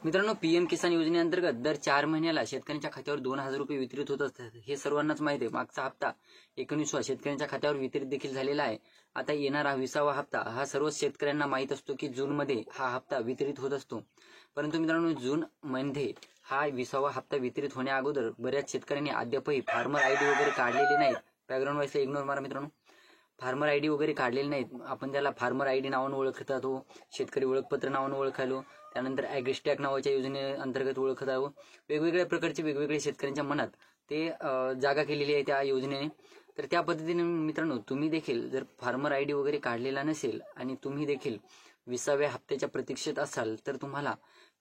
मित्रांनो, पीएम किसान योजनेअंतर्गत दर 4 महिन्याला शेतकऱ्यांच्या खात्यावर 2,000 रुपये वितरित होत असतात. हे सर्वांनाच माहिती आहे. मागचा हप्ता 19वा शेतकऱ्यांच्या खात्यावर वितरित देखील झालेला आहे. आता येणारा 20वा हप्ता हा सर्व शेतकऱ्यांना माहीत असतो की जूनमध्ये हा हप्ता वितरित होत असतो. परंतु मित्रांनो, जून मध्ये हा 20वा हप्ता वितरित होण्या अगोदर बऱ्याच शेतकऱ्यांनी अद्यापही फार्मर आयडी वगैरे काढलेले नाहीत. बॅकग्राऊंड व्हायचं इग्नोर मारा मित्रांनो. फार्मर आयडी वगैरे काढलेले नाहीत. आपण त्याला फार्मर आयडी नावानं ओळखतात, शेतकरी ओळखपत्र नावानं ओळखायलो, त्यानंतर ॲग्रिस्टॅक नावाच्या योजनेअंतर्गत ओळखत आहो. वेगवेगळ्या प्रकारचे वेगवेगळे शेतकऱ्यांच्या मनात ते जागा केलेली आहे त्या योजनेने. तर त्या पद्धतीने मित्रांनो, तुम्ही देखील जर फार्मर आयडी वगैरे काढलेला नसेल आणि तुम्ही देखील 20व्या हप्त्याच्या प्रतीक्षेत असाल तर तुम्हाला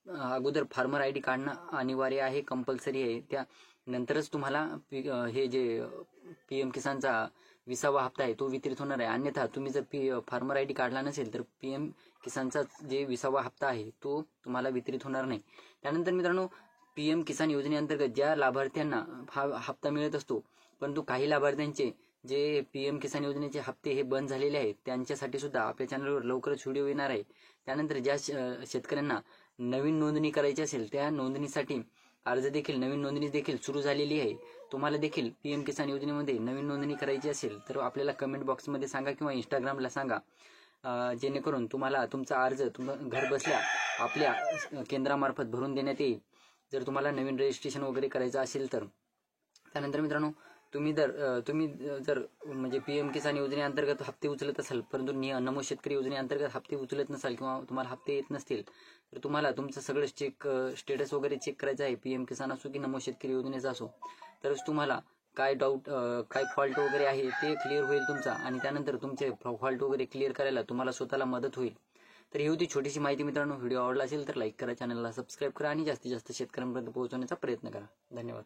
अगोदर फार्मर आयडी काढणं अनिवार्य आहे, कंपल्सरी आहे. त्यानंतरच तुम्हाला हे जे पीएम किसानचा 20वा हप्ता आहे तो वितरित होणार आहे. अन्यथा तुम्ही जर फार्मर आयडी काढला नसेल तर पीएम किसानचा जे 20वा हप्ता आहे तो तुम्हाला वितरित होणार नाही. त्यानंतर मित्रांनो, पीएम किसान योजनेअंतर्गत ज्या लाभार्थ्यांना हा हप्ता मिळत असतो, परंतु काही लाभार्थ्यांचे जे पीएम किसान योजनेचे हप्ते हे बंद झालेले आहेत त्यांच्यासाठी सुद्धा आपल्या चॅनलवर लवकरच व्हिडिओ येणार आहे. त्यानंतर ज्या शेतकऱ्यांना नवीन नोंदणी करायची असेल त्या नोंदणीसाठी नवीन नोंदणी देखील सुरू झालेली आहे. तुम्हाला देखील पीएम किसान योजनेमध्ये नवीन नोंदणी करायची असेल तर आपल्याला कमेंट बॉक्समध्ये सांगा किंवा इंस्टाग्रामला सांगा, जेणेकरून तुम्हाला तुमचा अर्ज घर बसल्या आपल्या केंद्रामार्फत भरून देण्यात येईल, जर तुम्हाला नवीन रजिस्ट्रेशन वगैरे करायचं असेल तर. त्यानंतर मित्रांनो, तुम्ही जर म्हणजे पीएम किसान योजनेअंतर्गत हप्ते उचलत असाल परंतु नमो शेतकरी योजनेअंतर्गत हप्ते उचलत नसाल किंवा तुम्हाला हप्ते येत नसतील तर तुम्हाला तुमचं सगळं स्टेटस वगैरे चेक करायचं आहे. पीएम किसान असो की नमो शेतकरी योजनेचा असो, तरच तुम्हाला काय डाऊट काय फॉल्ट वगैरे आहे ते क्लिअर होईल तुमचा, आणि त्यानंतर तुमचे फॉल्ट वगैरे क्लिअर करायला तुम्हाला स्वतःला मदत होईल. तर ही होती छोटीशी माहिती मित्रांनो. व्हिडिओ आवडला असेल तर लाईक करा, चॅनलला सबस्क्राईब करा आणि जास्तीत जास्त शेतकऱ्यांपर्यंत पोहोचवण्याचा प्रयत्न करा. धन्यवाद.